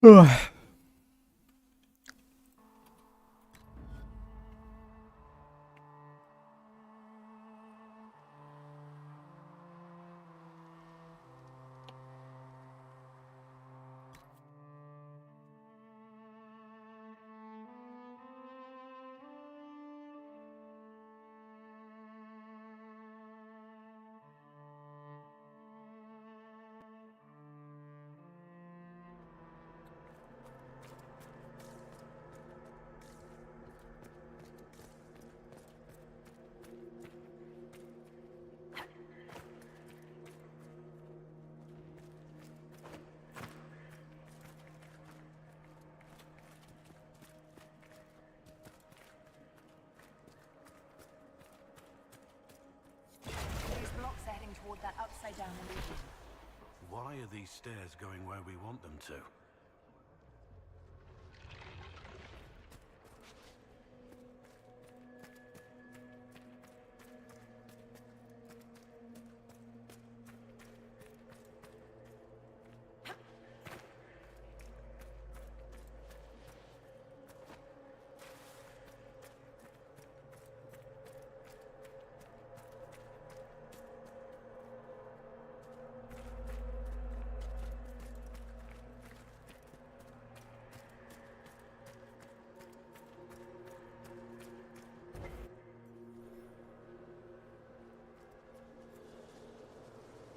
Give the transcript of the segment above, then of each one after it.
Ой. These blocks are heading toward that upside-down illusion. Why are these stairs going where we want them to?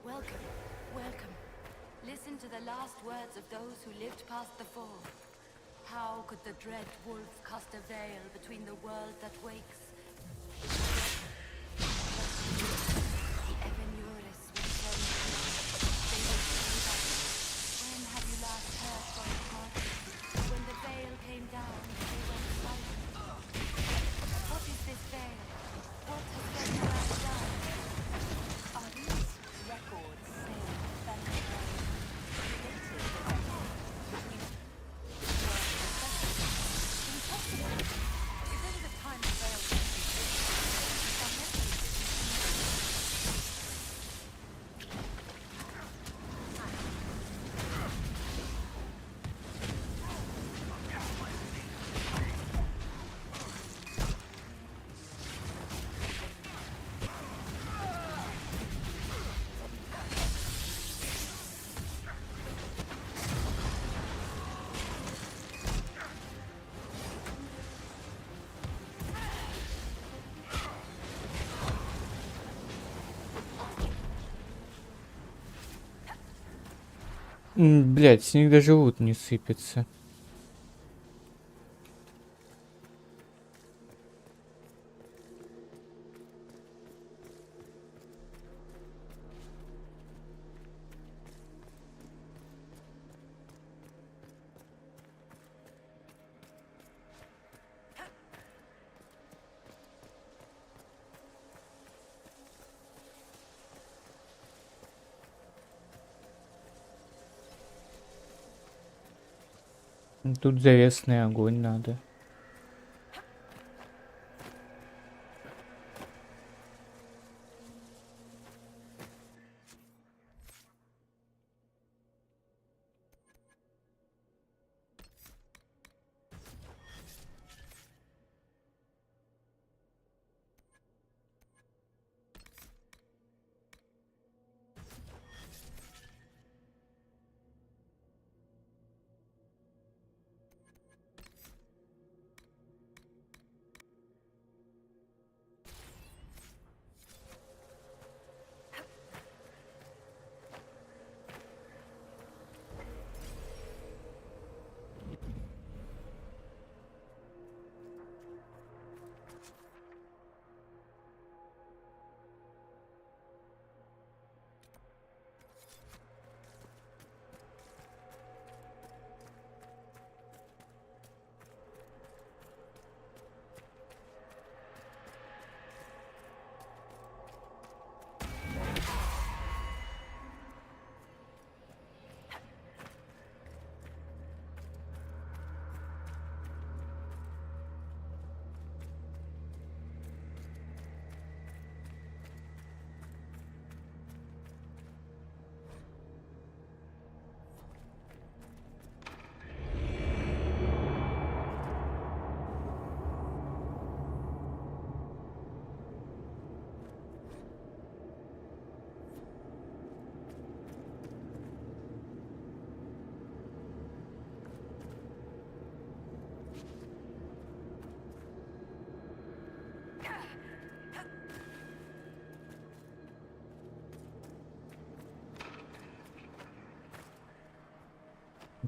Welcome, welcome. Listen to the last words of those who lived past the fall. How could the dread wolf cast a veil between the world that wakes? The Evenuris will tell you. They will save us. When have you last heard from the party? When the veil came down, they went silent. What is this veil? What has Evenuris done? Are these records saying that the veil created the veil between impossible? If there was a time the veil was Блять, с них даже лут не сыпется. Тут завесный огонь надо.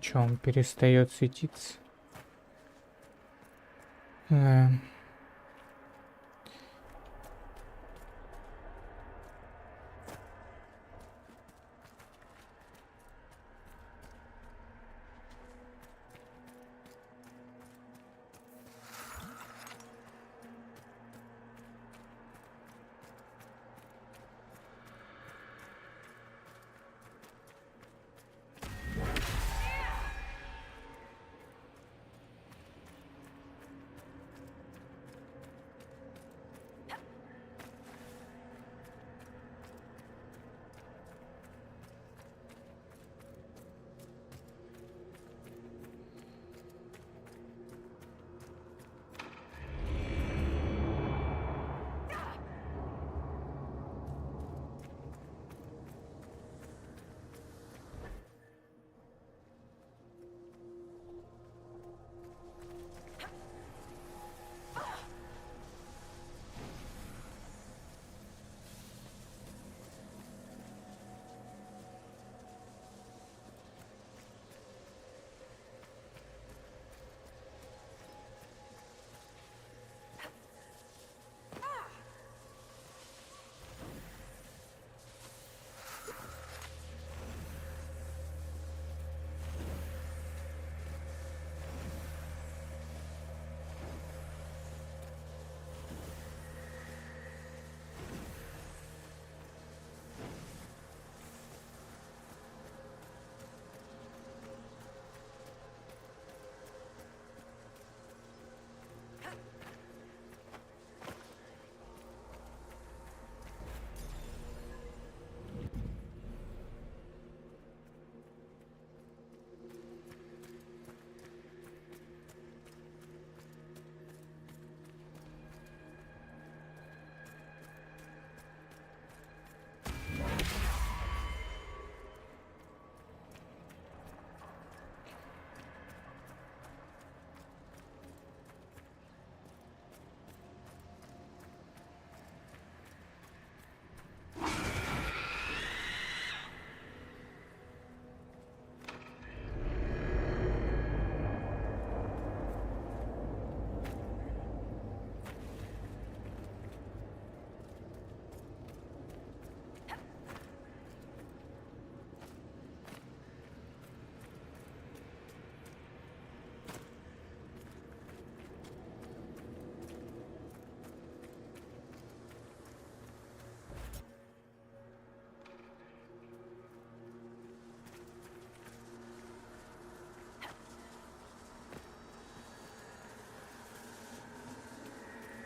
Че, он перестает светиться? Э,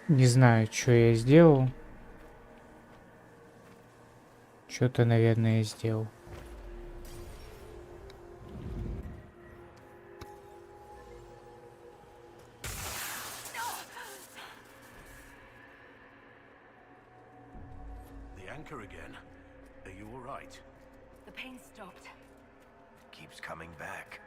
Не знаю, что я сделал. Что-то, наверное, я сделал. The anchor again. Are you all right? The pain stopped. Keeps coming back.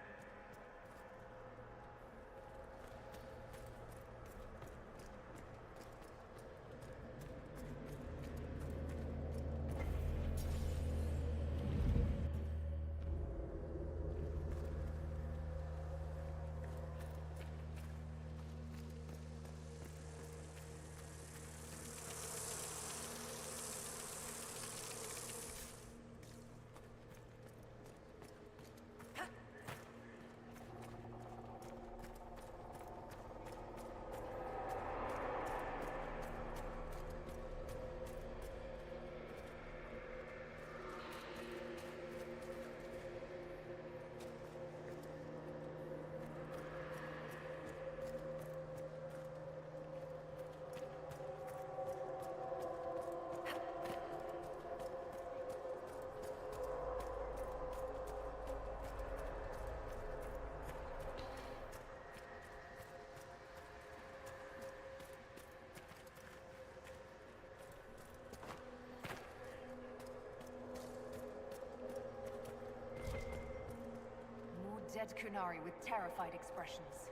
Dead Kunari with terrified expressions.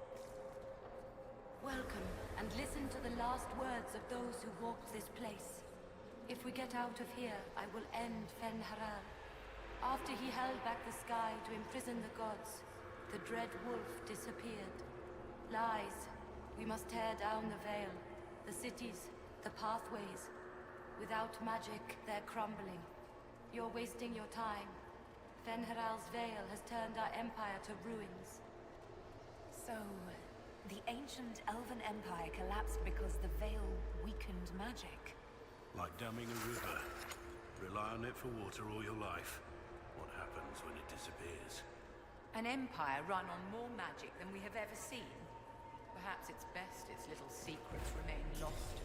Welcome, and listen to the last words of those who walked this place. If we get out of here, I will end Fen Haral. After he held back the sky to imprison the gods, The dread wolf disappeared. Lies. We must tear down the veil. The cities, the pathways. Without magic, they're crumbling. You're wasting your time. Fen'Haral's veil has turned our empire to ruins. So, the ancient elven empire collapsed because the veil weakened magic. Like damming a river. Rely on it for water all your life. What happens when it disappears? An empire run on more magic than we have ever seen. Perhaps it's best its little secrets remain lost.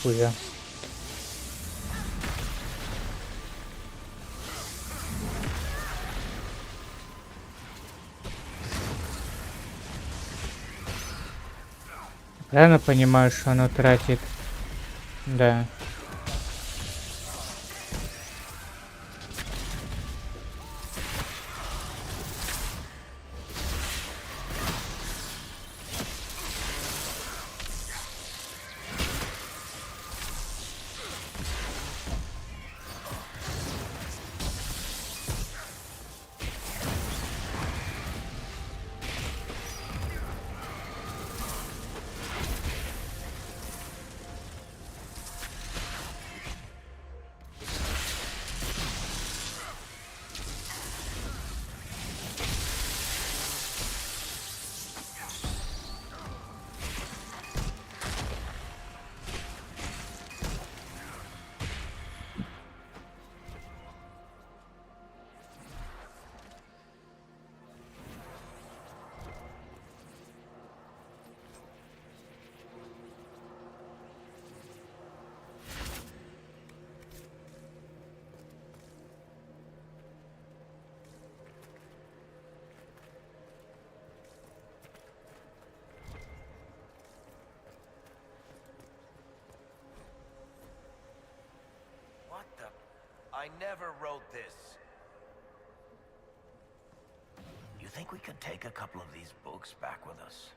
Хуя. Правильно понимаю, что оно тратит? Да. What the? I never wrote this. You think we could take a couple of these books back with us?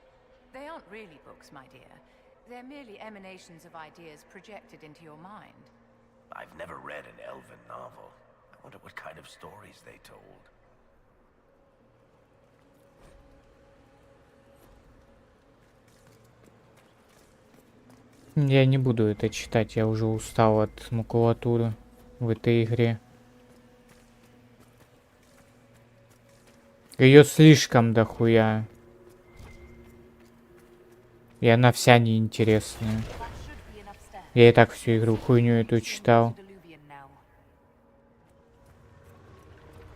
They aren't really books, my dear. They're merely emanations of ideas projected into your mind. I've never read an elven novel. I wonder what kind of stories they told. Я не буду это читать, я уже устал от макулатуры в этой игре. Ее слишком дохуя. И она вся неинтересная. That should be enough stairs. Я и так всю игру хуйню эту читал. Diluvian now.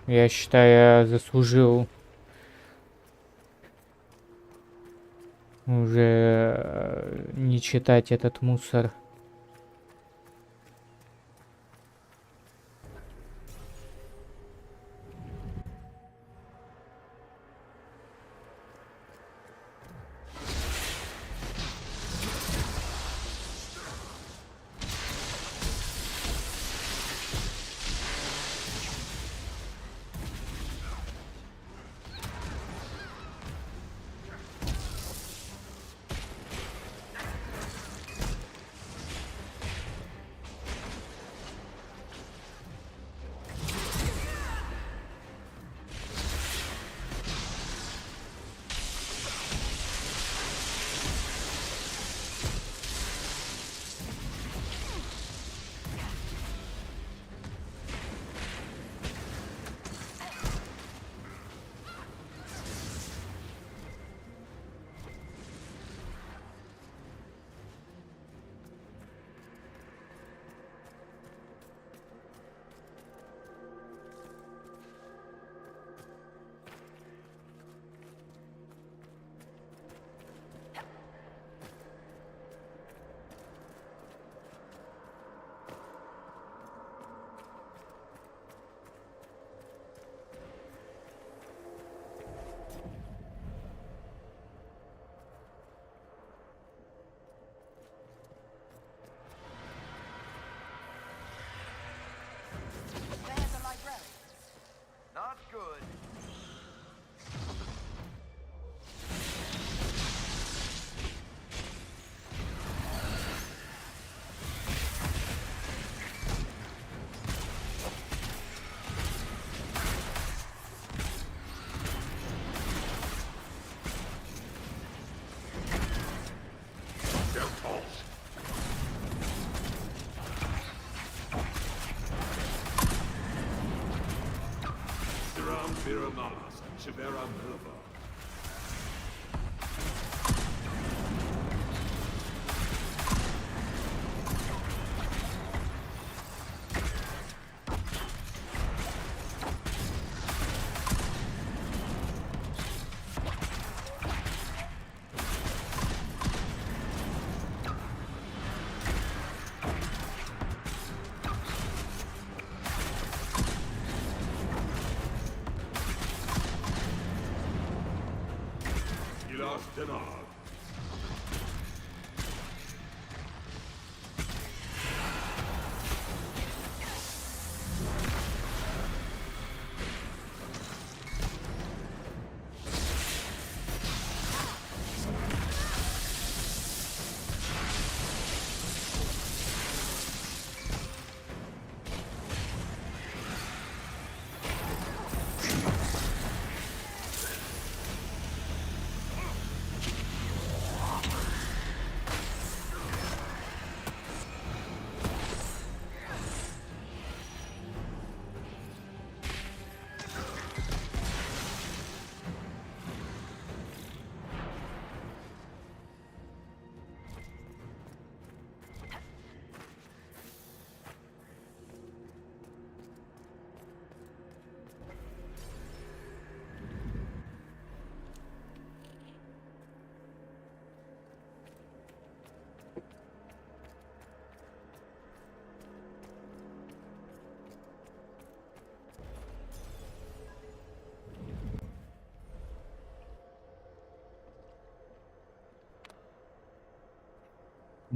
Я считаю, я заслужил уже не читать этот мусор.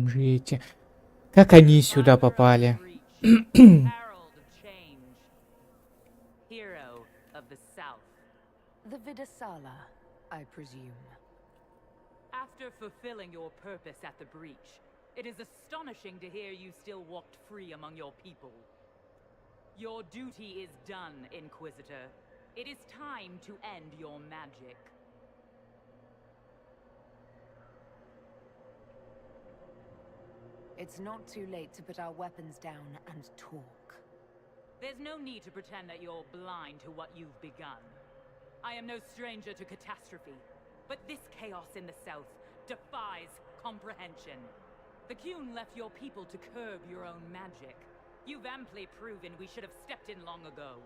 Жите. Как они сюда попали? Herald of change. Hero of the South. The Vidasala, I presume. After fulfilling your purpose at the breach, it is astonishing to hear you still walked free among your people. Your duty is done, Inquisitor. It is time to end your magic. It's not too late to put our weapons down and talk. There's no need to pretend that you're blind to what you've begun. I am no stranger to catastrophe, but this chaos in the South defies comprehension. The Qun left your people to curb your own magic. You've amply proven we should have stepped in long ago.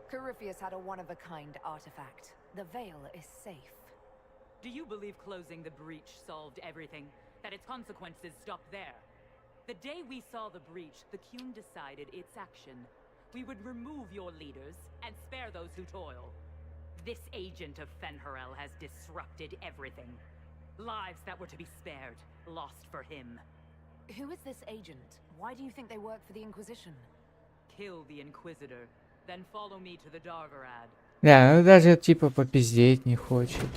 Corypheus had a one-of-a-kind artifact. The Veil is safe. Do you believe closing the breach solved everything? That its consequences stopped there? The day we saw the breach, the Qun decided its action. We would remove your leaders and spare those who toil. This agent of Fen'Harel has disrupted everything. Lives that were to be spared, lost for him. Who is this agent? Why do you think they work for the Inquisition? Kill the Inquisitor, then follow me to the Dargarad. Да, ну даже типа попиздеть не хочет.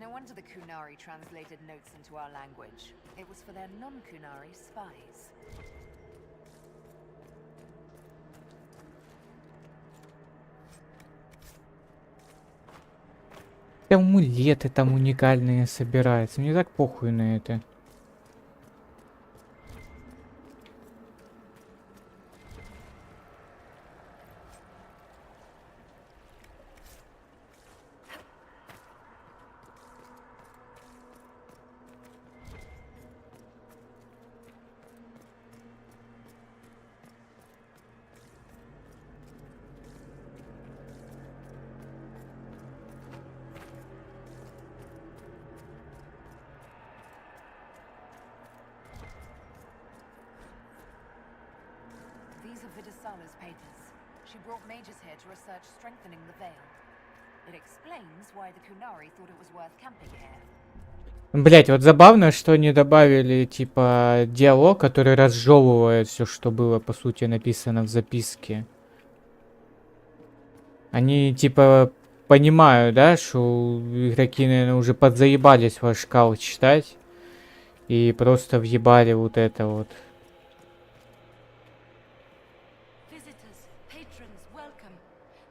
No wonder the Kunari translated notes into our language. It was for their non-Kunari spies. Амулеты там уникальные собираются. Мне так похуй на это. These are Vidisala's papers. She brought mages here to research strengthening the veil. It explains why the Kunari thought it was worth camping here. Блять, вот забавно, что они добавили, типа, диалог, который разжевывает все, что было, по сути, написано в записке. Они, типа, понимают, да, что игроки, наверное, уже подзаебались ваш кал читать. И просто въебали вот это вот. Visitors, patrons, welcome.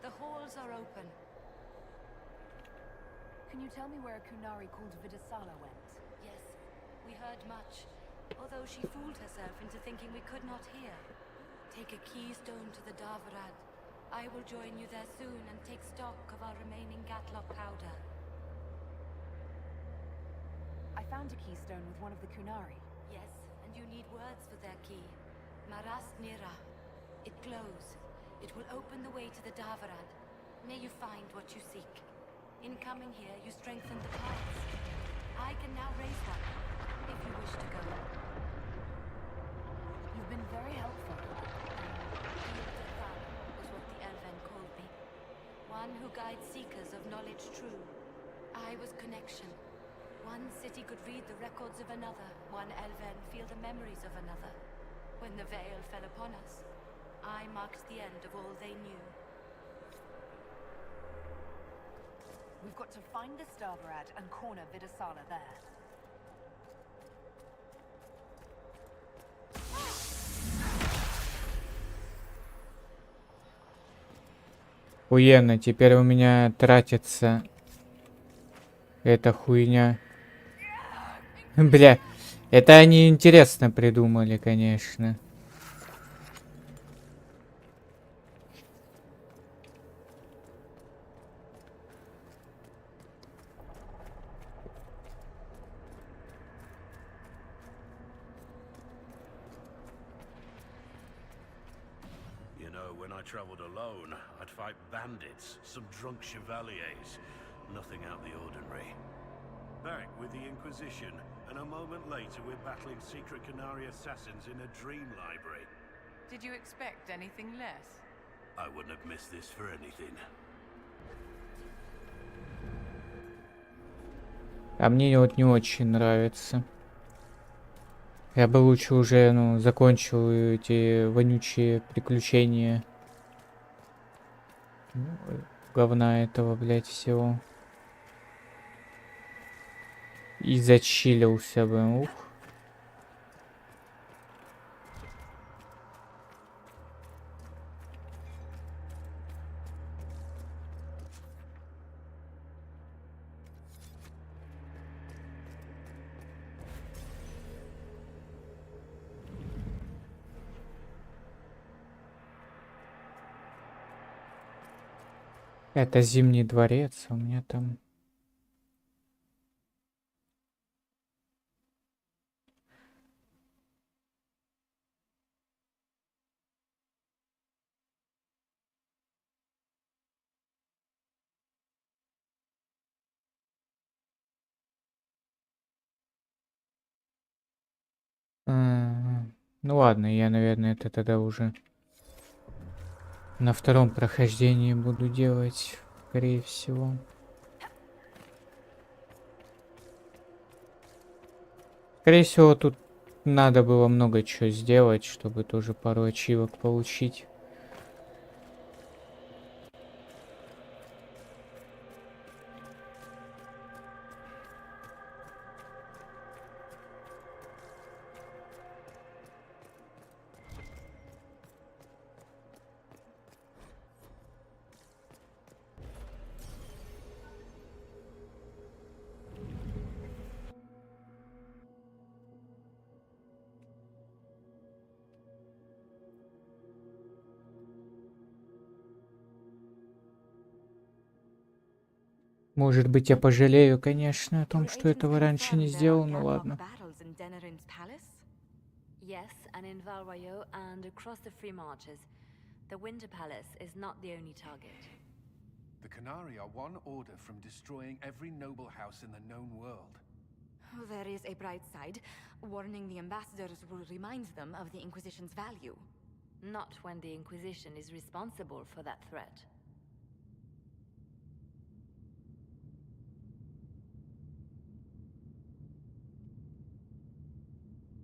The halls are open. Can you tell me where a Kunari called Vidisala went? Yes, we heard much, although she fooled herself into thinking we could not hear. Take a keystone to the Davarad. I will join you there soon and take stock of our remaining Gatlock powder. I found a keystone with one of the Kunari. Yes, and you need words for their key. Maras Nira. It glows. It will open the way to the Davarad. May you find what you seek. In coming here, you strengthen the paths. I can now raise one, if you wish to go. You've been very helpful. Was what the Elven called me. One who guides seekers of knowledge true. I was connection. One city could read the records of another. One Elven feel the memories of another. When the veil fell upon us, I marked the end of all they knew. We've got to find the Davarad and corner Vidisala there. Охуенно, теперь у меня тратится эта хуйня. Бля, это они интересно придумали, конечно. You know, when I traveled alone, I'd fight bandits, some drunk chevaliers. Nothing out of the ordinary. Back with the Inquisition, and a moment later we're battling secret Canary assassins in a dream library. Did you expect anything less? I wouldn't have missed this for anything. А мне вот не очень нравится. Я бы лучше уже, ну, закончил эти вонючие приключения. Говна этого, блядь, всего. И зачилился бы, ух. Это Зимний дворец, у меня там... Ну ладно, я, наверное, это тогда уже на втором прохождении буду делать, скорее всего. Скорее всего, тут надо было много чего сделать, чтобы тоже пару ачивок получить. Может быть, я пожалею, конечно, о том, Your что agents этого раньше не confirmed there are сделал, ну gatlock ладно. barrels in Denerim's palace? Yes, and in Valroyo and across the Free Marches. The Winter Palace is not the only target. The Canari are one order from destroying every noble house in the known world. Oh, there is a bright side. Warning the ambassadors will remind them of the Inquisition's value. Not when the Inquisition is responsible for that threat.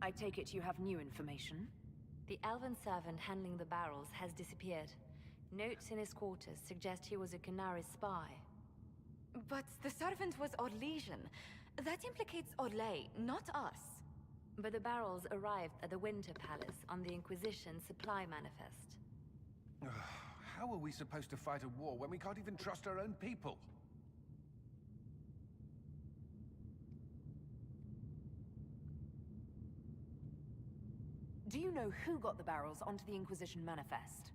I take it you have new information? The elven servant handling the barrels has disappeared. Notes in his quarters suggest he was a Canary spy. But the servant was Orlesian. That implicates Orlais, not us. But the barrels arrived at the Winter Palace on the Inquisition supply manifest. How are we supposed to fight a war when we can't even trust our own people? Do you know who got the barrels onto the Inquisition manifest?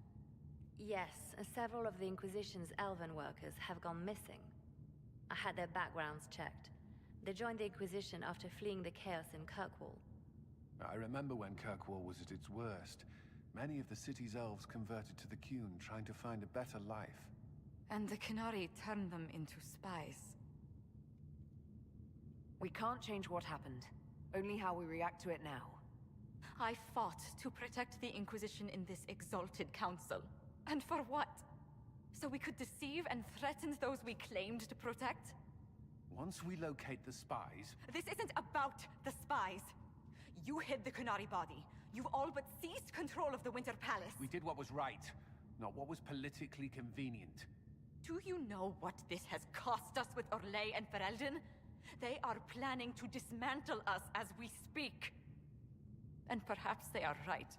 Yes, several of the Inquisition's elven workers have gone missing. I had their backgrounds checked. They joined the Inquisition after fleeing the chaos in Kirkwall. I remember when Kirkwall was at its worst. Many of the city's elves converted to the Qun, trying to find a better life. And the Canary turned them into spies. We can't change what happened, only how we react to it now. I fought to protect the Inquisition in this exalted council. And for what? So we could deceive and threaten those we claimed to protect? Once we locate the spies... This isn't about the spies. You hid the Canary body. You've all but seized control of the Winter Palace. We did what was right, not what was politically convenient. Do you know what this has cost us with Orlais and Ferelden? They are planning to dismantle us as we speak. And perhaps they are right.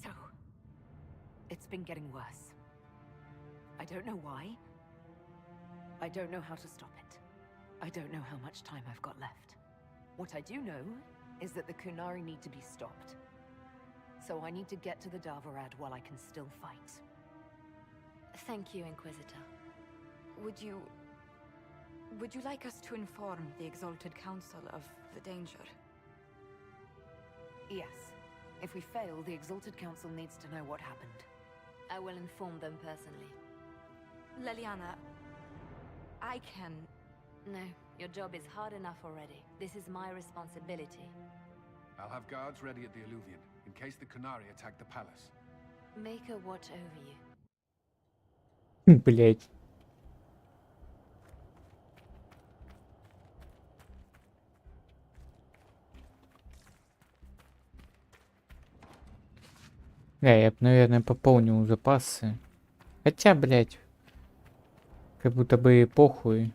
So, it's been getting worse. I don't know why. I don't know how to stop it. I don't know how much time I've got left. What I do know is that the Kunari need to be stopped. So I need to get to the Davarad while I can still fight. Thank you, Inquisitor. Would you like us to inform the Exalted Council of the danger? Yes. If we fail, the Exalted Council needs to know what happened. I will inform them personally. Leliana, I can... No, your job is hard enough already. This is my responsibility. I'll have guards ready at the Alluvion, in case the Canari attack the palace. Make a watch over you. Блять. Я бы, наверное, пополнил запасы. Хотя, блять, как будто бы и похуй.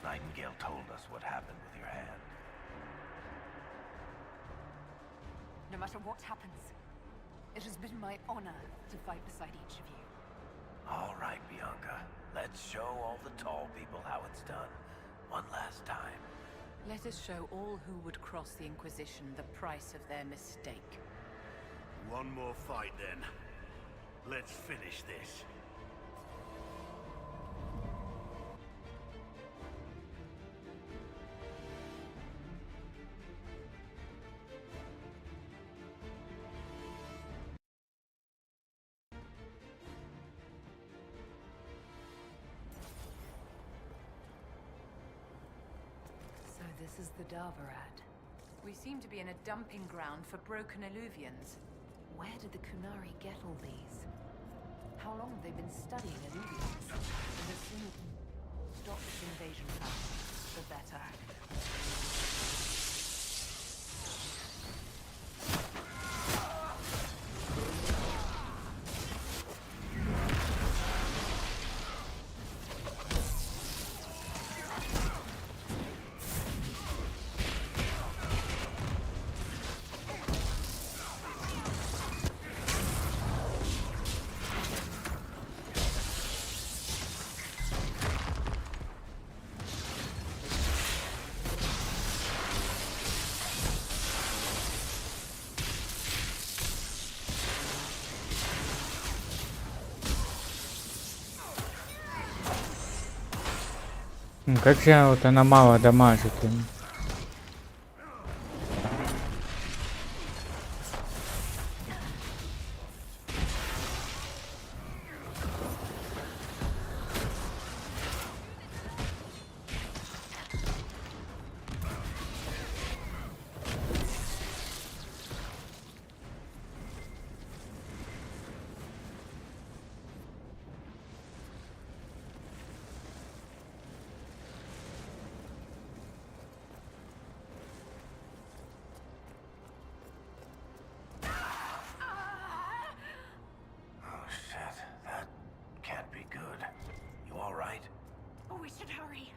Nightingale told us what happened with your hand. No matter what happens, it has been my honor to fight beside each of you. All right, Bianca. Let's show all the tall people how it's done. One last time. Let us show all who would cross the Inquisition the price of their mistake. One more fight then. Let's finish this. So this is the Darvarad. We seem to be in a dumping ground for broken illuvians. Where did the Kunari get all these? How long have they been studying illuvians? And the sooner stop this invasion fast, the better. Как же вот она мало дамажит им. Oh shit, that can't be good. You all right? Oh, we should hurry.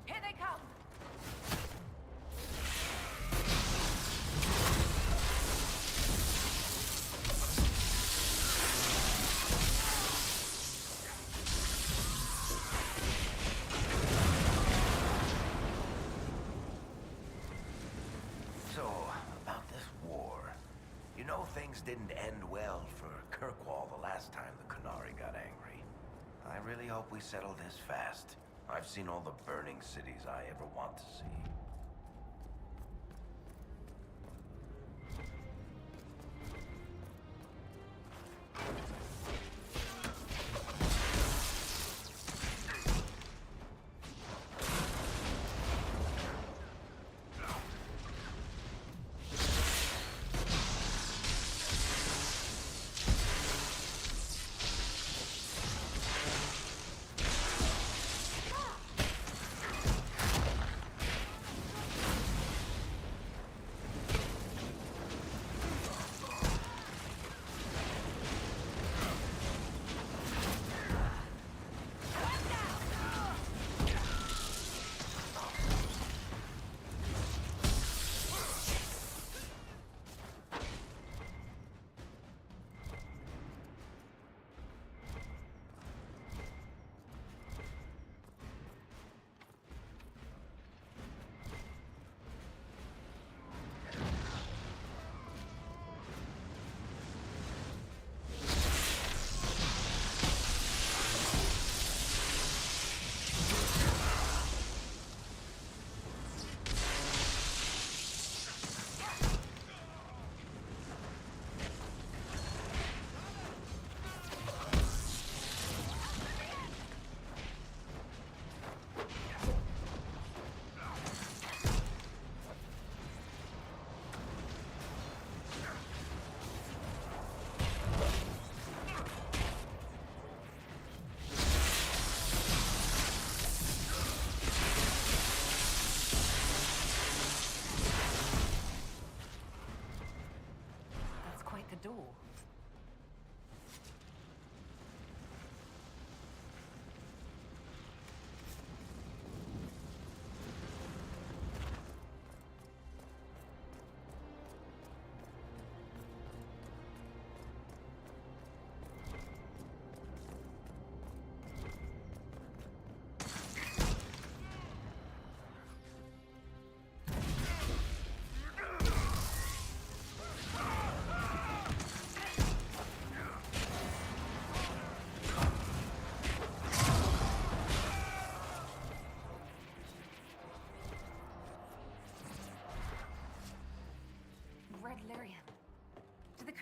Here they come. So, about this war. You know things didn't end well for Kirkwall the last time the Kunari got angry. I really hope we settle this fast. I've seen all the burning cities I ever want to see. That's quite the door.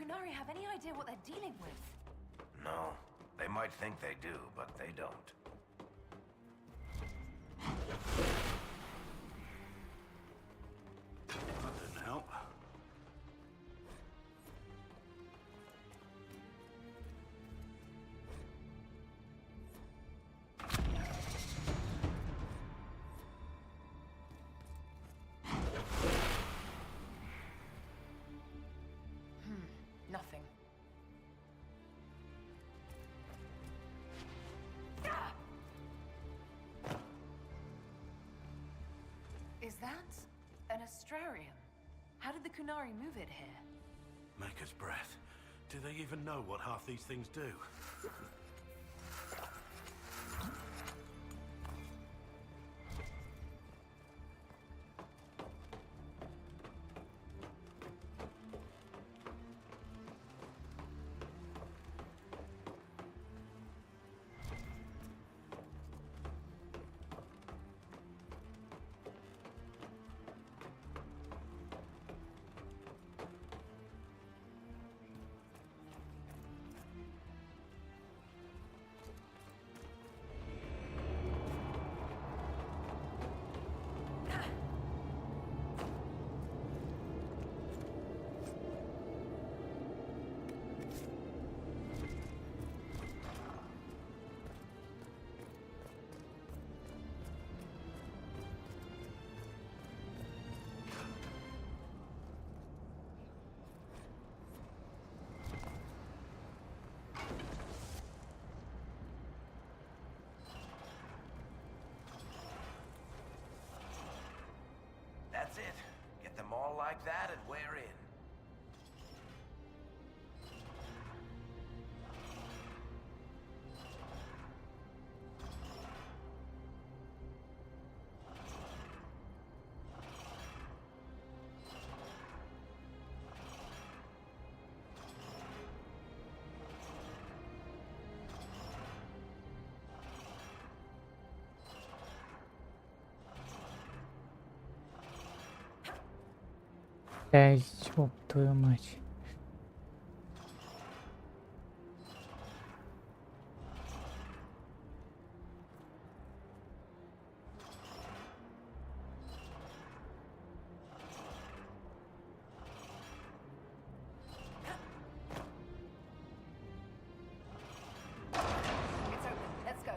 Kunari have any idea what they're dealing with? No. They might think they do, but they don't. That didn't help. Nothing. Is that an Astrarium? How did the Kunari move it here? Maker's breath. Do they even know what half these things do? That's it. Get them all like that and we're in. Ёб твою мать. It's open. Let's go.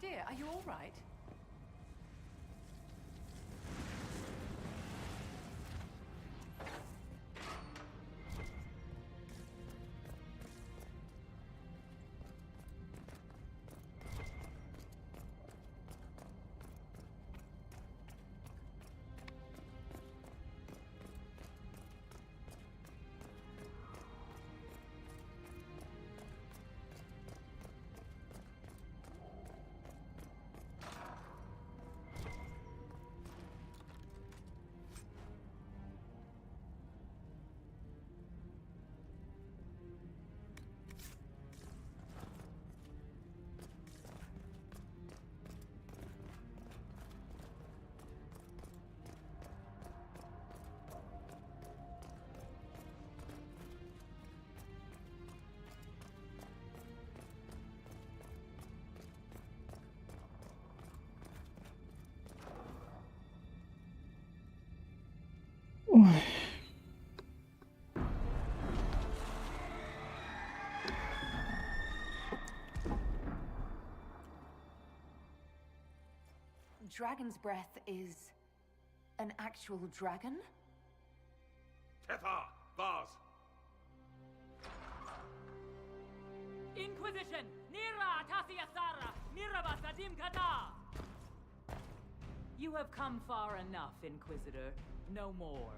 dear, are you all right? Dragon's breath is an actual dragon? Tethar! Vars! Inquisition! Nira Tasiasara! Niraba Sadim Kata! You have come far enough, Inquisitor. No more.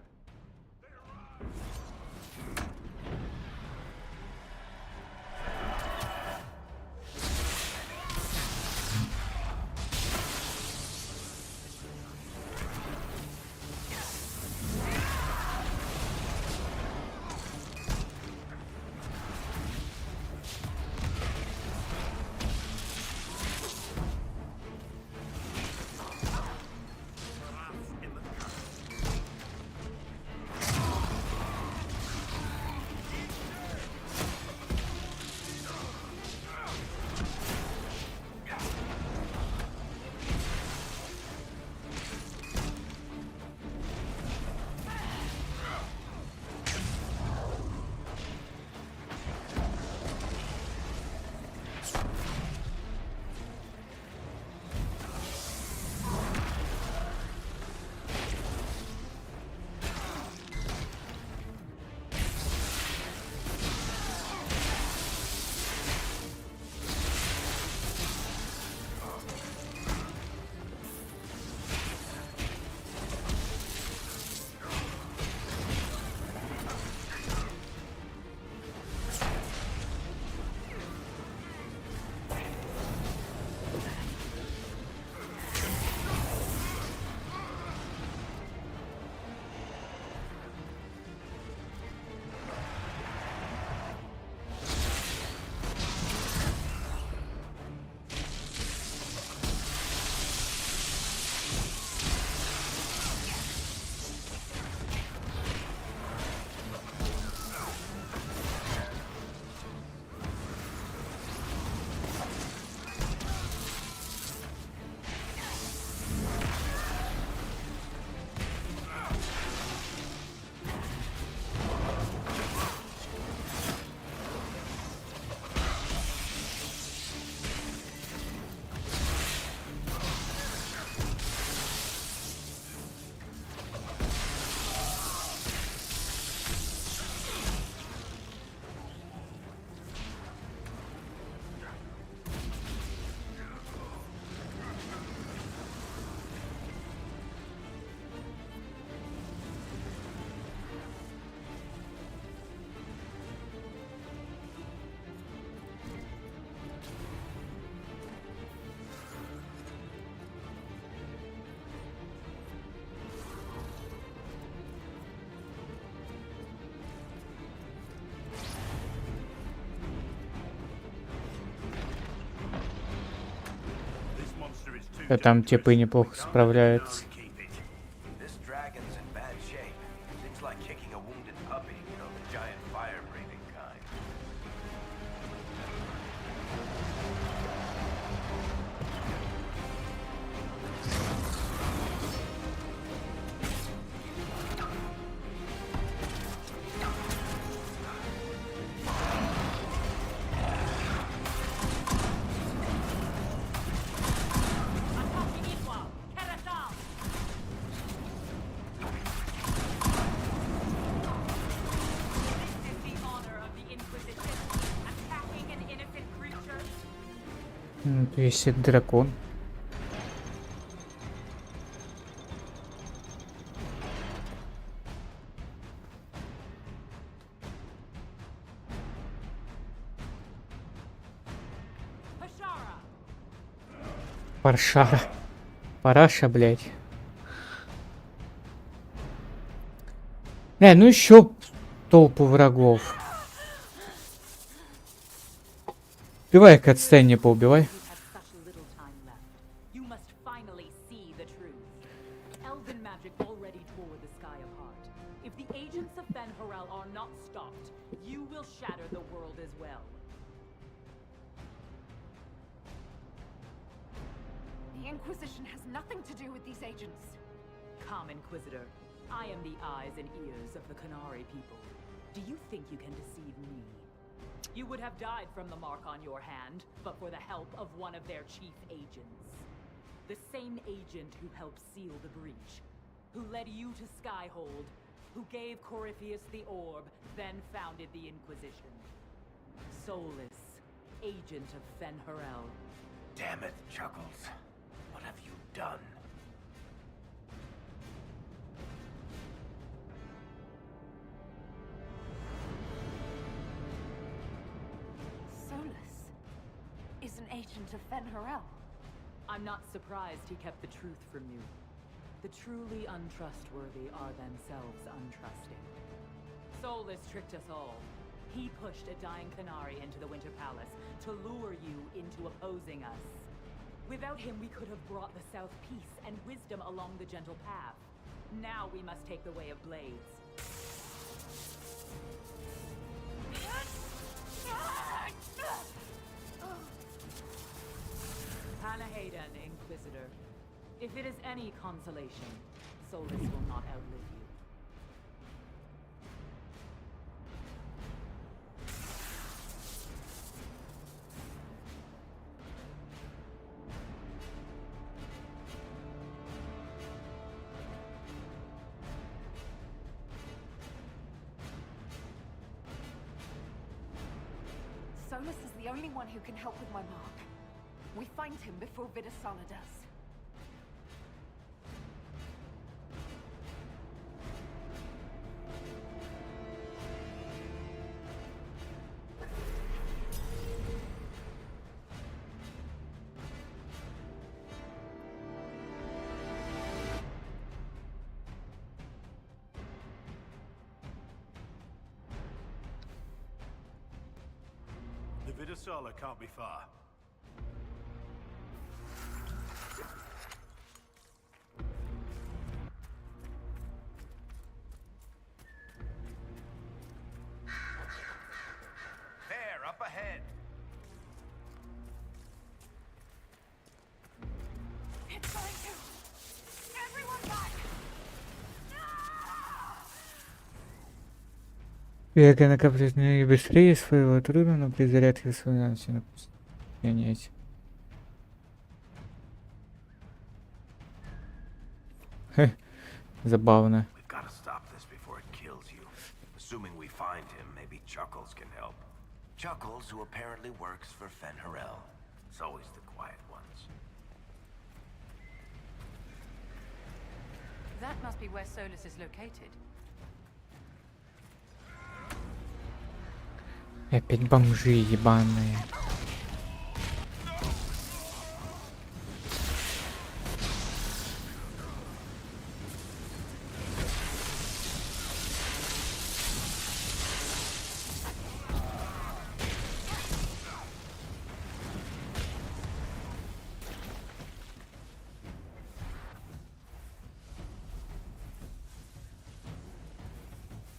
Да там типы неплохо справляются. This dragon's in bad shape. It's like kicking a wounded puppy, you know, the giant fire-breathing kind. Ну, то есть это дракон. Hashara! Паршара. Параша, блядь. Ну еще толпу врагов. Убивай, катсцене поубивай. You have such little time left. You must finally see the truth. Elven magic already tore the sky apart. If the agents of Fen Harel are not stopped, you will shatter the world as well. The Inquisition has nothing to do with these agents. Come, Inquisitor. I am the eyes and ears of the Canary people. Do you think you can deceive me? You would have died from the mark on your hand, but for the help of one of their chief agents. The same agent who helped seal the breach, who led you to Skyhold, who gave Corypheus the orb, then founded the Inquisition. Solus, agent of Fen Harel. Damn it, Chuckles. What have you done? Solus is an agent of Fen Harel. I'm not surprised he kept the truth from you. The truly untrustworthy are themselves untrusting. Solus tricked us all. He pushed a dying Canary into the Winter Palace to lure you into opposing us. Without him, we could have brought the South peace and wisdom along the gentle path. Now we must take the way of blades. Panahadan, Inquisitor. If it is any consolation, Solus will not outlive you. Solus is the only one who can help with my mark. We find him before Vidasala does. The Vidasala can't be far. There, up ahead. It's going to! Everyone back! Века накапливает быстрее своего труда, но при зарядке своего начинает гонять. Забавно. We've got to stop this before it kills you. Assuming we find him, maybe Chuckles can help. Chuckles, who apparently works for Fen Harel. It's always the quiet ones. That must be where Solus is located. Опять бомжи ебаные.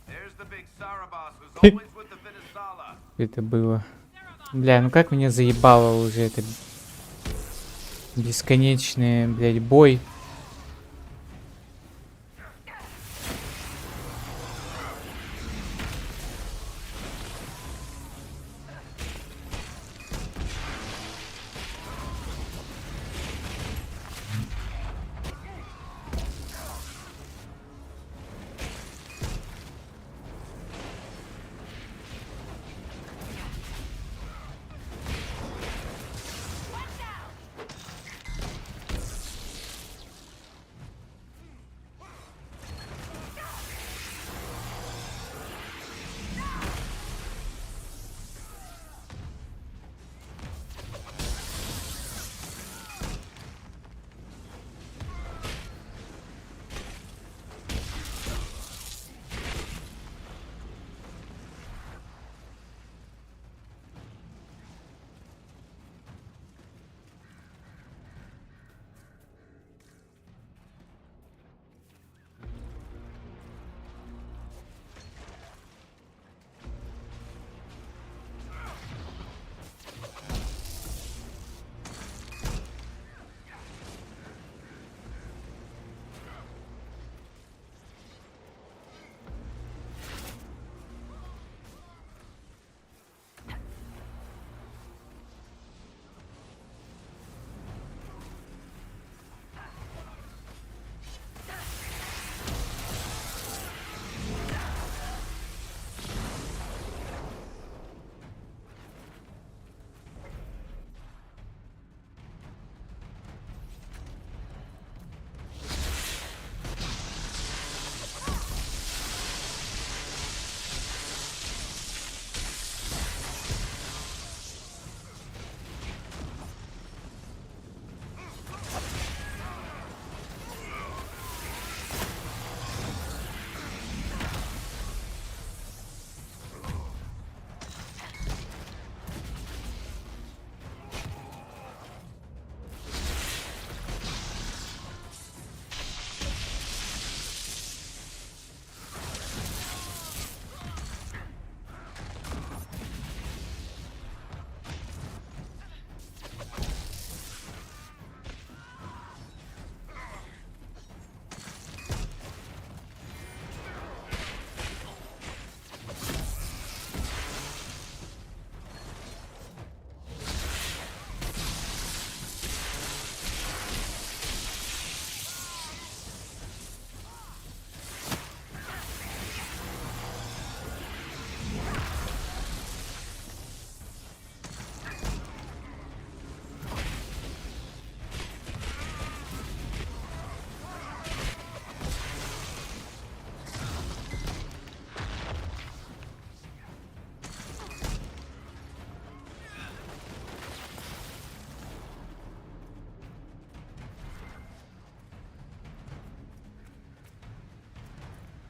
There's the big Sarabas who's always with the Vidasala. Это было. Бля, ну как меня заебало уже это бесконечный, блядь, бой.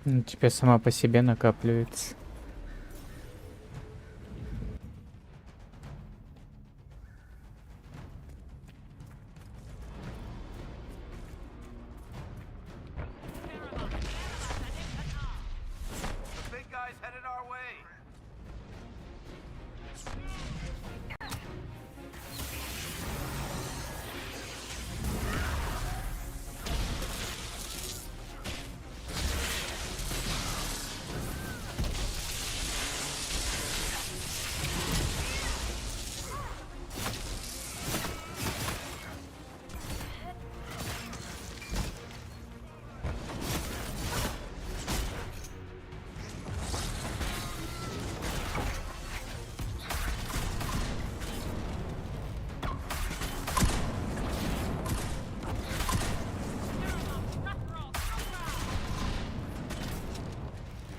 Ну, теперь сама по себе накапливается. The big guy's headed our way.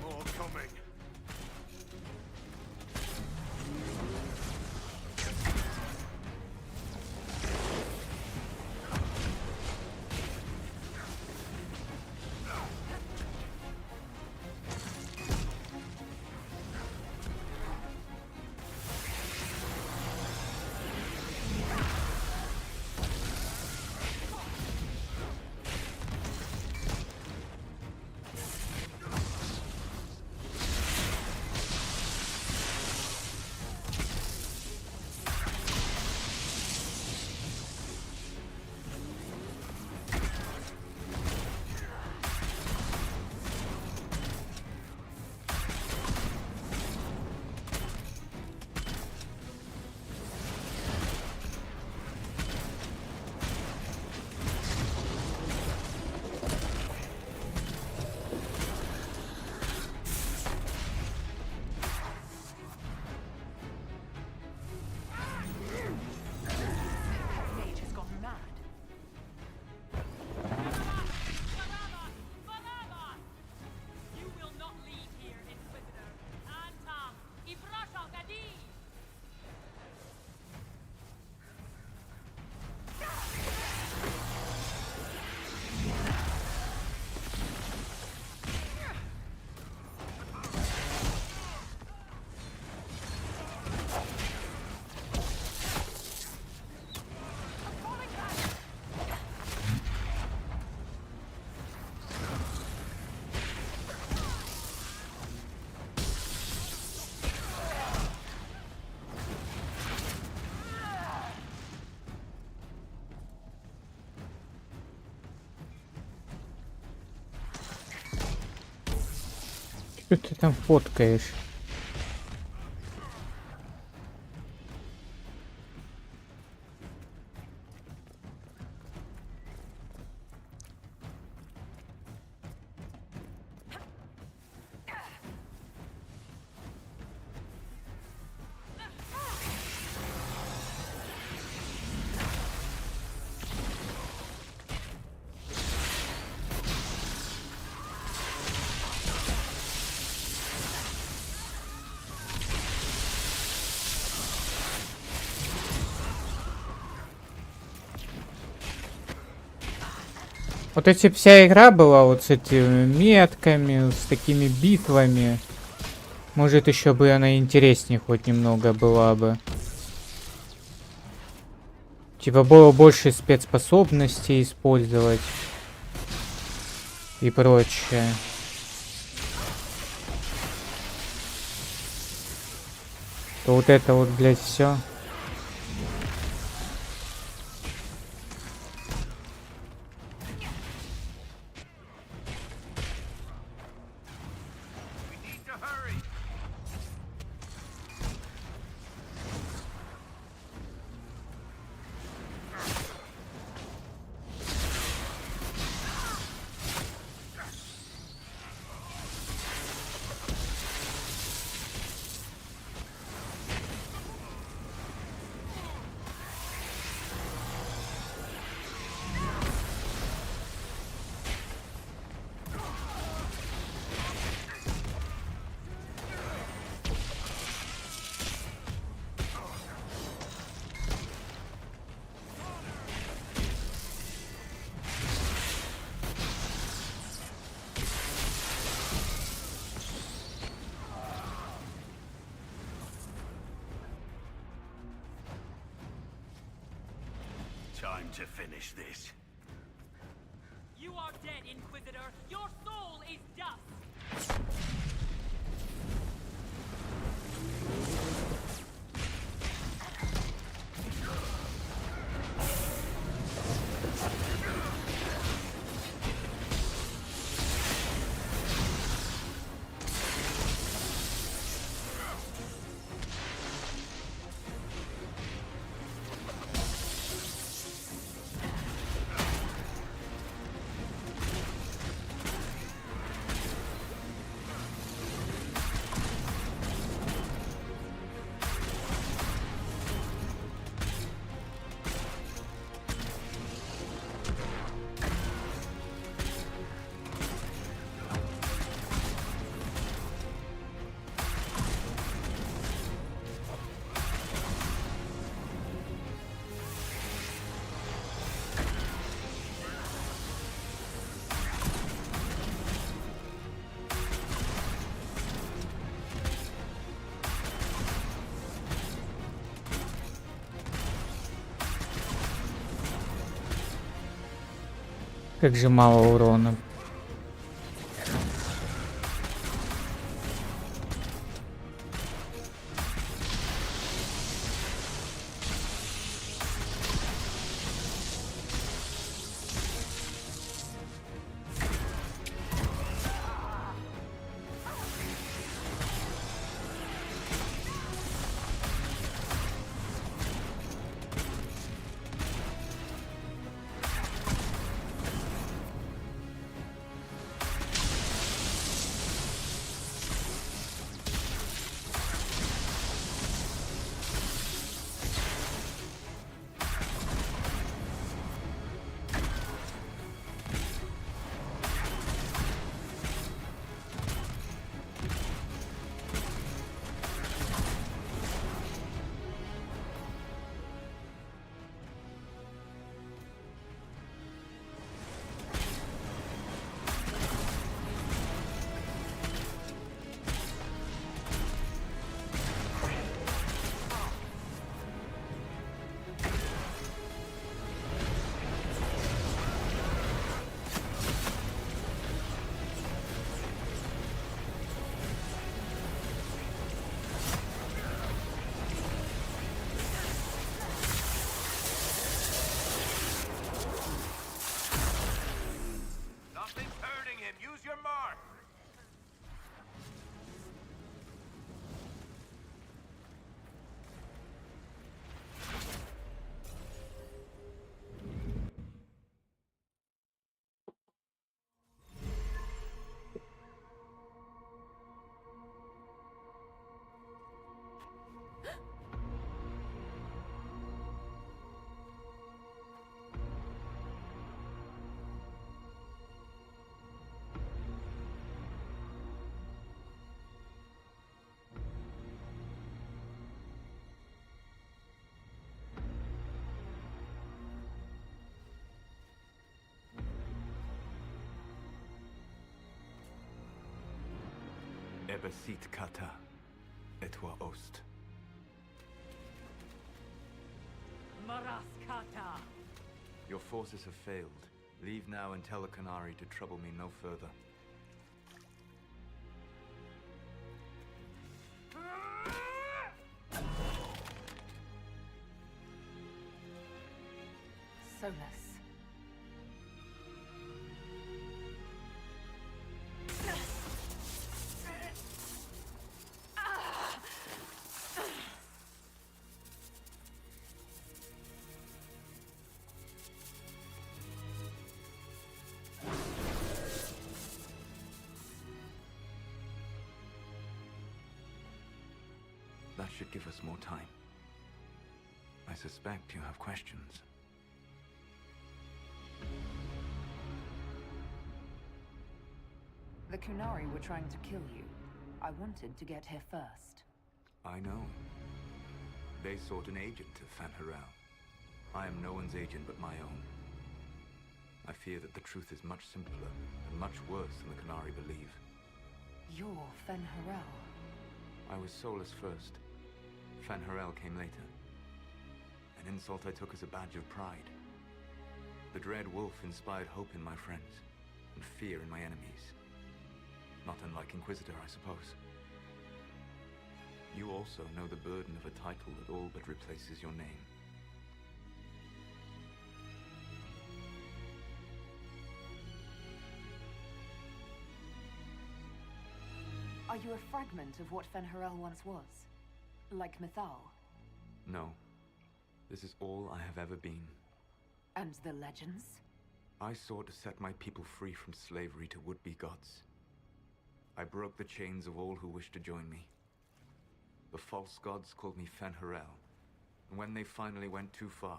More coming. Mage has gone mad. You will not leave here, Inquisitor. Antam, Ibrasha Gadi! Что ты там фоткаешь? Вот эти вся игра была вот с этими метками, с такими битвами. Может, еще бы она интереснее хоть немного была бы. Типа было больше спецспособностей использовать. И прочее. То вот это вот, блядь, все. We need to hurry. Time to finish this. You are dead, Inquisitor. Your soul is dust. Как же мало урона. Nothing's hurting him. Use your mark. Ebesit kata, etwa ost. Maraskata. Your forces have failed. Leave now and tell the Canary to trouble me no further. Solus. That should give us more time. I suspect you have questions. The Kunari were trying to kill you. I wanted to get here first. I know. They sought an agent of Fan Harel. I am no one's agent but my own. I fear that the truth is much simpler and much worse than the Canary believe. You're Fen Harel. I was Solus first. Fan Harel came later. An insult I took as a badge of pride. The dread wolf inspired hope in my friends, and fear in my enemies. Not unlike Inquisitor, I suppose. You also know the burden of a title that all but replaces your name. Are you a fragment of what Fen'Harel once was? Like Mythal? No. This is all I have ever been. And the legends? I sought to set my people free from slavery to would-be gods. I broke the chains of all who wished to join me. The false gods called me Fen'Harel, and when they finally went too far,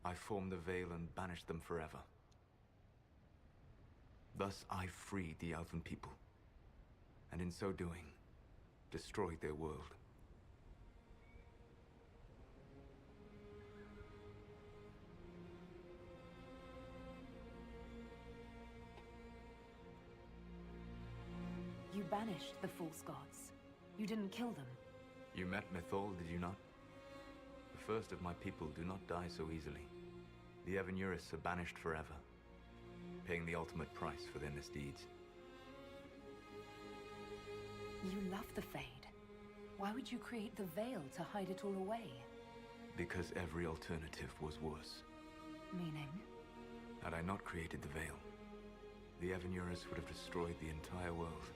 I formed the Veil and banished them forever. Thus I freed the Elven people, and in so doing, destroyed their world. You banished the false gods. You didn't kill them. You met Mythal, did you not? The first of my people do not die so easily. The Evenuris are banished forever, paying the ultimate price for their misdeeds. You love the Fade. Why would you create the Veil to hide it all away? Because every alternative was worse. Meaning? Had I not created the Veil, the Evenuris would have destroyed the entire world.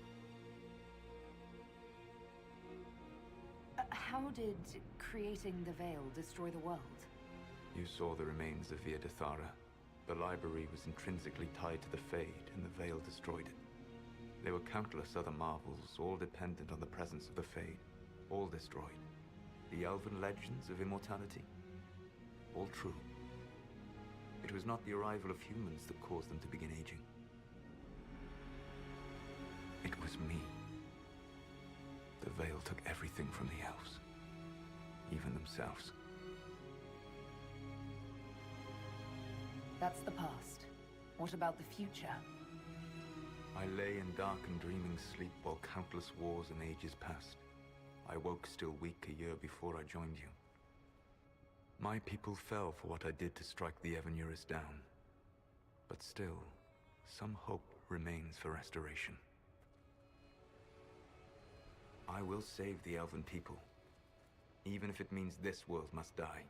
How did creating the Veil destroy the world? You saw the remains of Via Dethara. The library was intrinsically tied to the Fade, and the Veil destroyed it. There were countless other marvels, all dependent on the presence of the Fade, all destroyed. The elven legends of immortality, all true. It was not the arrival of humans that caused them to begin aging. It was me. The Veil took everything from the elves, even themselves. That's the past. What about the future? I lay in dark and dreaming sleep while countless wars and ages passed. I woke still weak a year before I joined you. My people fell for what I did to strike the Evenuris down. But still, some hope remains for restoration. I will save the Elven people, even if it means this world must die.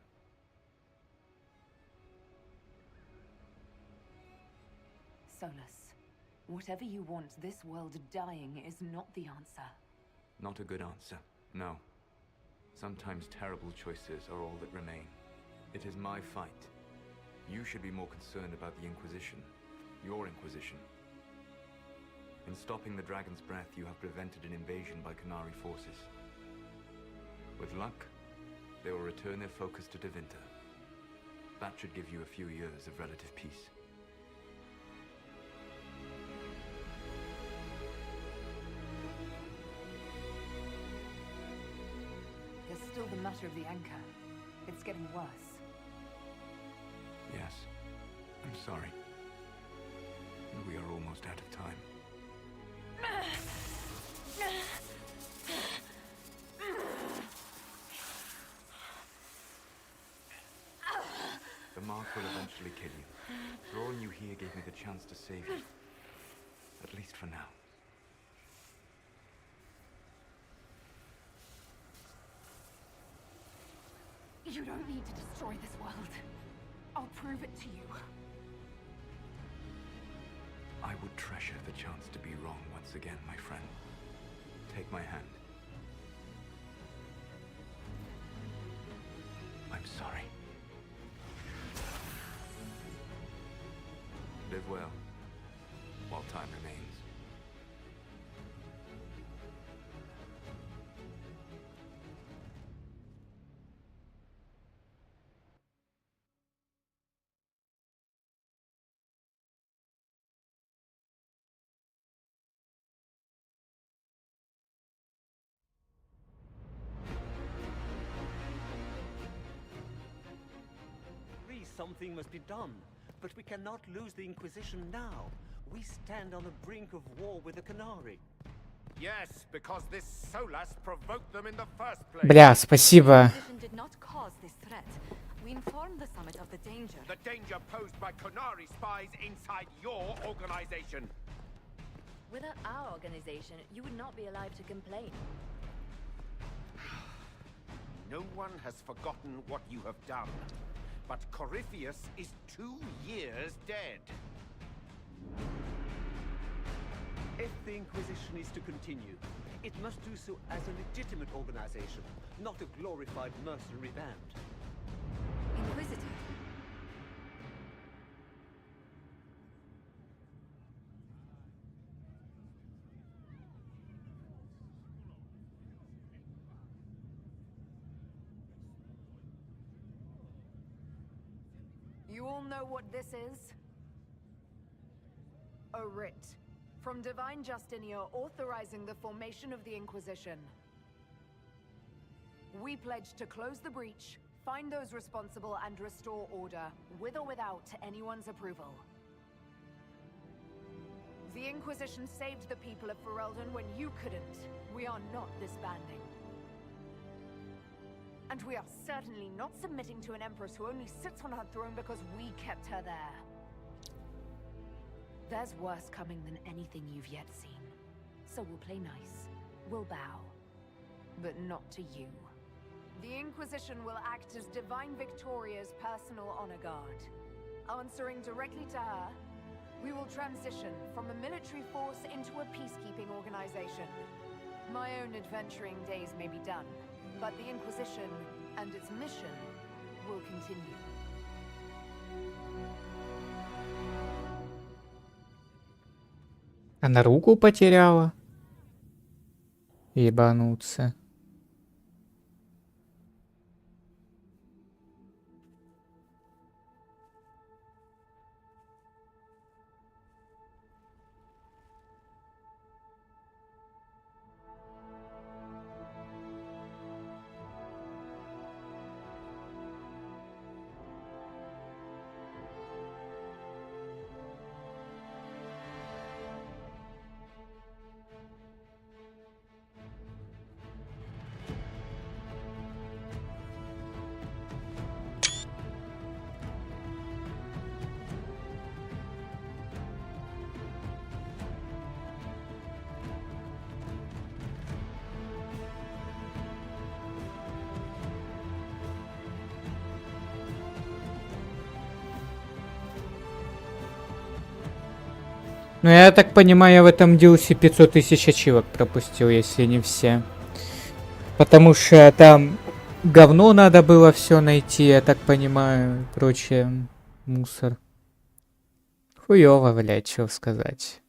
Solus, whatever you want, this world dying is not the answer. Not a good answer, no. Sometimes terrible choices are all that remain. It is my fight. You should be more concerned about the Inquisition, your Inquisition. In stopping the Dragon's Breath, you have prevented an invasion by Qunari forces. With luck, they will return their focus to Tevinter. That should give you a few years of relative peace. There's still the matter of the anchor. It's getting worse. Yes, I'm sorry. We are almost out of time. The mark will eventually kill you. Drawing you here gave me the chance to save you. At least for now. You don't need to destroy this world. I'll prove it to you. I would treasure the chance to be wrong once again, my friend. Take my hand. I'm sorry. Live well, while time remains. Something must be done, but we cannot lose the Inquisition now. We stand on the brink of war with the Qunari. Yes, because this Solus provoked them in the first place. Бля, спасибо. Did not cause this threat. We informed the summit of the danger. The danger posed by Qunari spies inside your organization. Without our organization, you would not be alive to complain. No one has forgotten what you have done. But Corypheus is 2 years dead. If the Inquisition is to continue, it must do so as a legitimate organization, not a glorified mercenary band. Inquisitor. You all know what this is? A writ from Divine Justinian authorizing the formation of the Inquisition. We pledge to close the breach, find those responsible, and restore order, with or without anyone's approval. The Inquisition saved the people of Ferelden when you couldn't. We are not disbanding. And we are certainly not submitting to an empress who only sits on her throne because we kept her there. There's worse coming than anything you've yet seen. So we'll play nice. We'll bow. But not to you. The Inquisition will act as Divine Victoria's personal honor guard. Answering directly to her, we will transition from a military force into a peacekeeping organization. My own adventuring days may be done, but the Inquisition and its mission will continue. Она руку потеряла. Ебануться. Ну, я так понимаю, я в этом DLC 500 тысяч ачивок пропустил, если не все. Потому что там говно надо было все найти, я так понимаю, и прочее. Мусор. Хуёво, блядь, что сказать.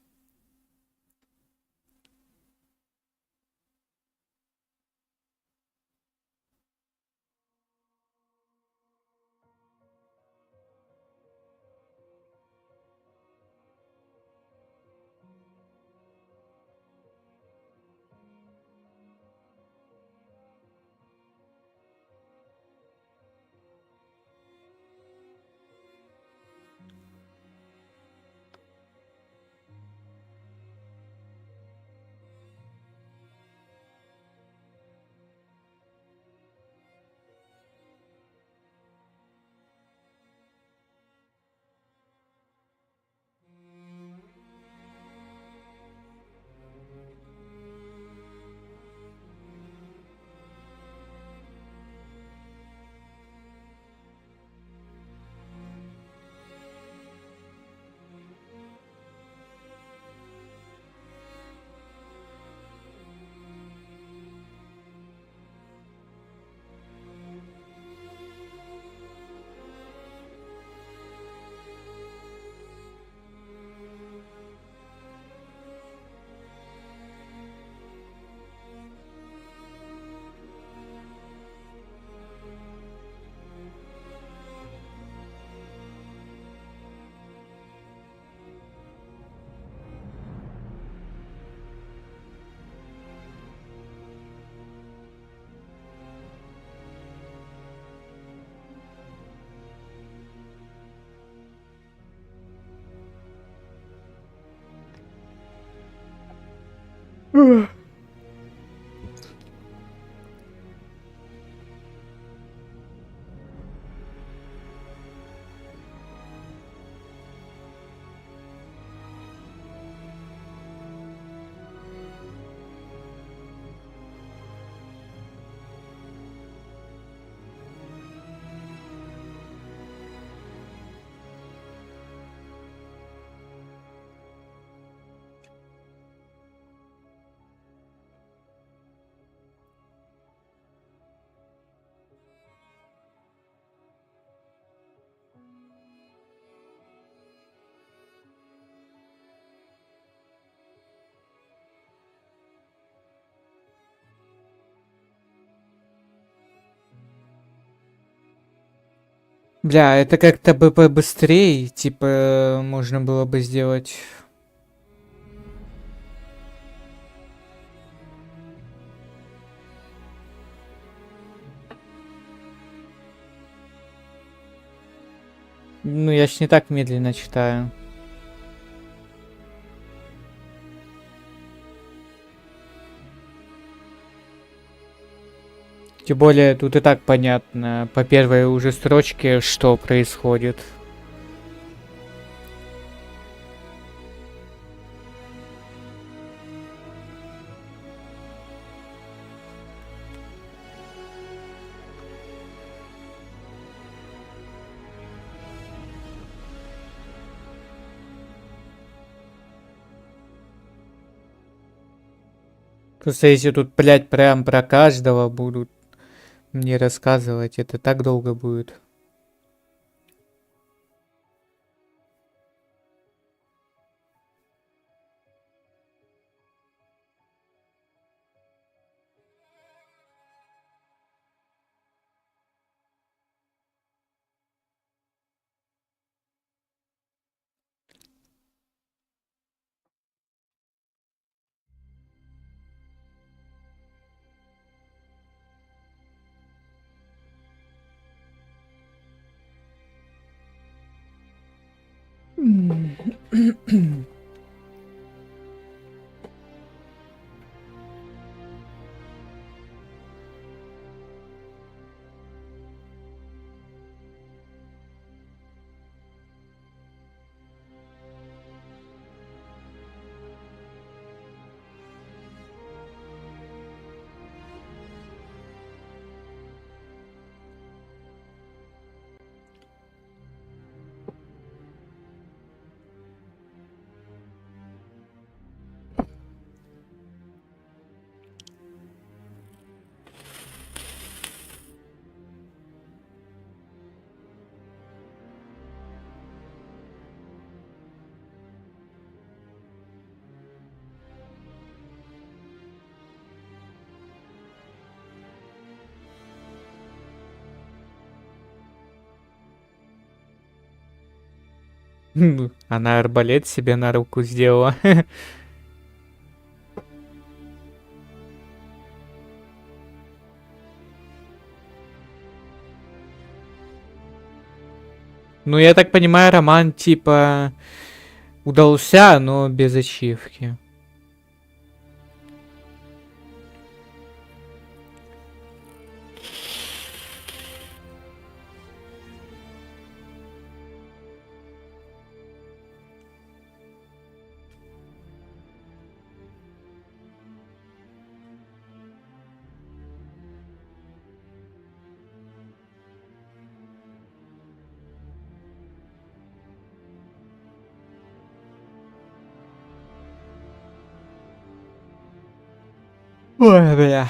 Бля, это как-то бы побыстрее, типа, можно было бы сделать. Ну, я ж не так медленно читаю. Тем более, тут и так понятно, по первой уже строчке, что происходит. Просто если тут, блядь, прям про каждого будут мне рассказывать, это так долго будет. Она арбалет себе на руку сделала. Ну, я так понимаю, роман типа удался, но без ачивки. Ой, бля.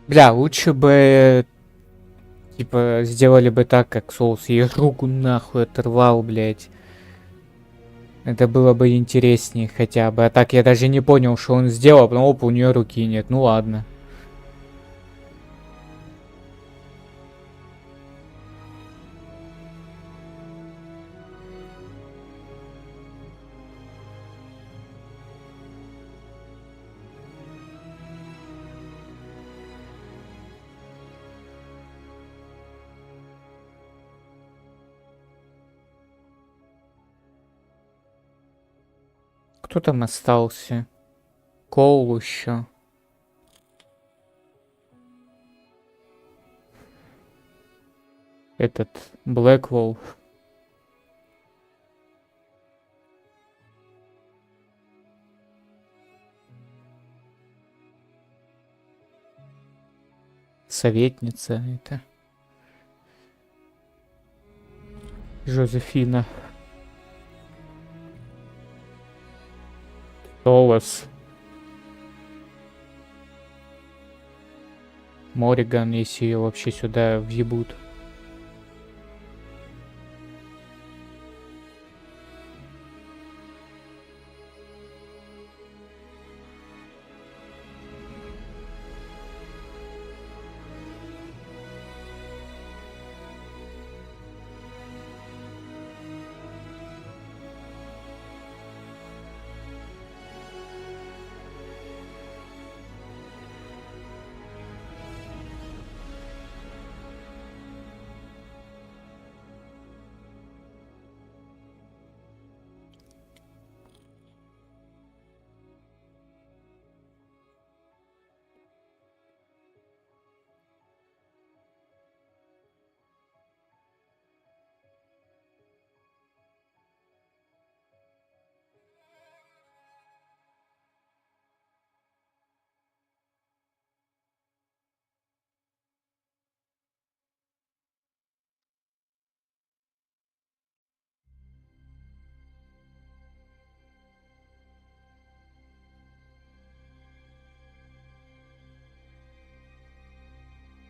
Бля, лучше бы, типа, сделали бы так, как Соус ей руку нахуй оторвал, блядь. Это было бы интереснее хотя бы. А так я даже не понял, что он сделал, но оп, у нее руки нет. Ну ладно. Кто там остался? Коул еще. Этот Блэкволл. Советница это. Жозефина. Солос. Мориган, если ее вообще сюда въебут.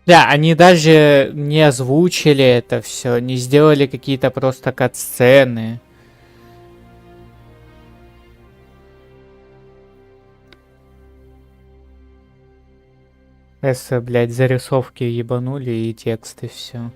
Да, они даже не озвучили это все, не сделали какие-то просто кат-сцены. Блядь, зарисовки ебанули и тексты все.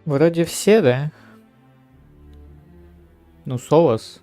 Вроде все, да? Ну, Солос.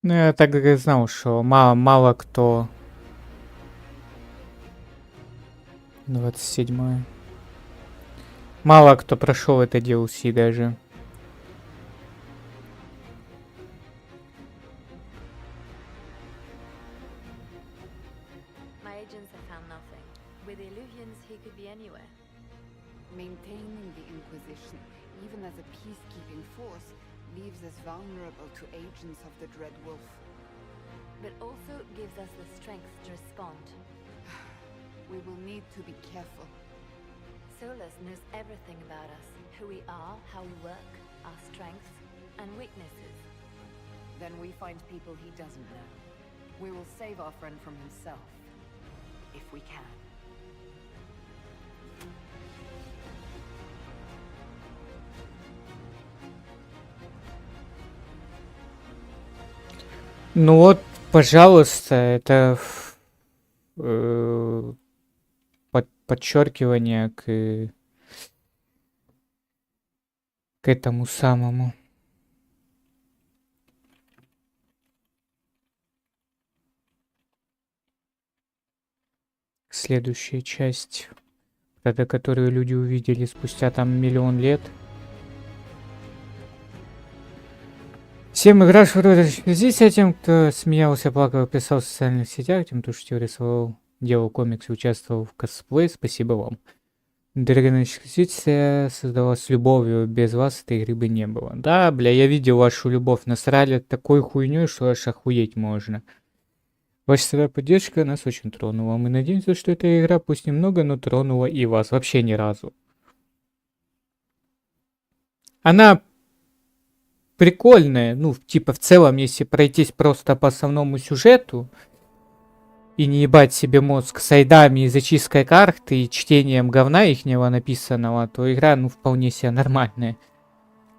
Ну, я так и знал, что мало кто 27. Мало кто прошел это DLC даже. My agents have found nothing. With the illusions, he could be anywhere. Maintaining the Inquisition, even as a peacekeeping force, leaves us vulnerable to agents of the Dread Wolf. But also gives us the strength to respond. We will need to be careful. Solus knows everything about us. Who we are, how we work, our strengths and weaknesses. Then we find people he doesn't know. We will save our friend from himself. If we can. Ну вот, пожалуйста, это подчеркивание к этому самому. Следующая часть, это которую люди увидели спустя там миллион лет. Всем игравшим в экспозиция, тем, кто смеялся, плакал, писал в социальных сетях, тем, кто шутил, рисовал, делал комиксы, участвовал в косплее, спасибо вам. Дорогая экспозиция создавалась с любовью, без вас этой игры бы не было. Да, бля, я видел вашу любовь, насрали такой хуйней, что аж охуеть можно. Ваша старая поддержка нас очень тронула. Мы надеемся, что эта игра, пусть немного, но тронула и вас. Вообще ни разу. Она прикольная, ну, типа, в целом, если пройтись просто по основному сюжету и не ебать себе мозг сайдами и зачисткой карты и чтением говна ихнего написанного, то игра, ну, вполне себе нормальная.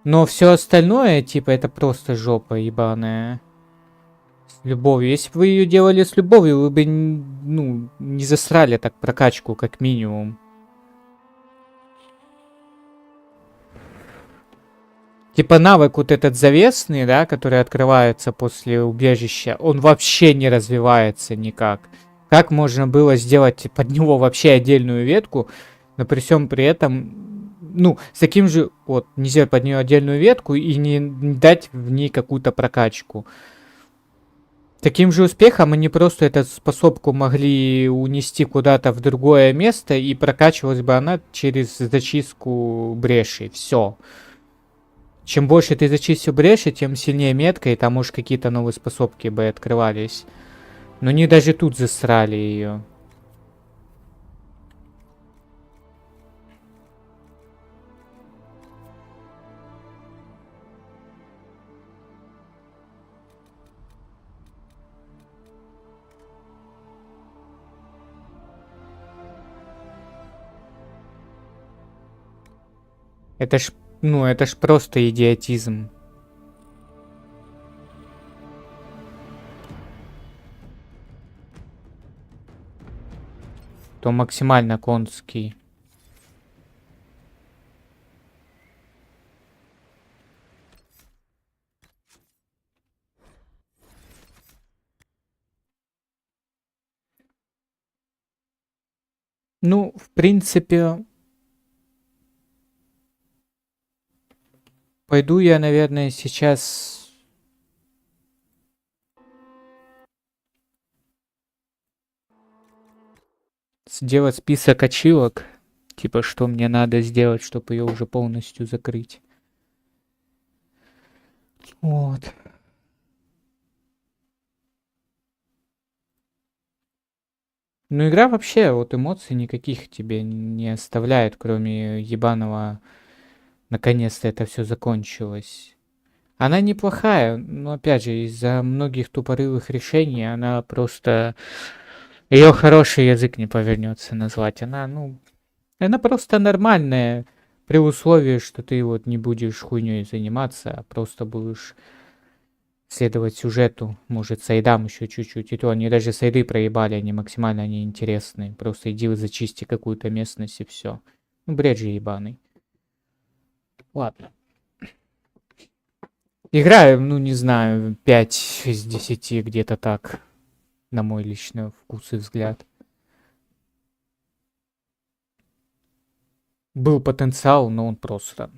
Но все остальное, типа, это просто жопа ебаная. С любовью. Если бы вы ее делали с любовью, вы бы, ну, не засрали так прокачку, как минимум. Типа навык вот этот завесный, да, который открывается после убежища, он вообще не развивается никак. Как можно было сделать под него вообще отдельную ветку, но при всем при этом, ну, с таким же, вот, нельзя под нее отдельную ветку и не дать в ней какую-то прокачку. Таким же успехом они просто эту способку могли унести куда-то в другое место, и прокачивалась бы она через зачистку брешей. Все. Чем больше ты зачистил бреши, тем сильнее метка, и там уж какие-то новые способки бы открывались. Но не даже тут засрали ее. Это ж, ну, это ж просто идиотизм. То максимально конский. Ну, в принципе... Пойду я, наверное, сейчас... сделать список ачивок. Типа, что мне надо сделать, чтобы ее уже полностью закрыть. Вот. Ну, игра вообще, вот эмоций никаких тебе не оставляет, кроме ебаного... Наконец-то это все закончилось. Она неплохая, но опять же, из-за многих тупорылых решений она просто... Ее хороший язык не повернется назвать. Она, ну... Она просто нормальная, при условии, что ты вот не будешь хуйней заниматься, а просто будешь следовать сюжету, может, сайдам еще чуть-чуть. И то они даже сайды проебали, они максимально неинтересные. Просто иди зачисти какую-то местность и все. Ну, бред же ебаный. Ладно. Играю, ну, не знаю, 5 из 10 где-то так. На мой личный вкус и взгляд. был потенциал, но он просто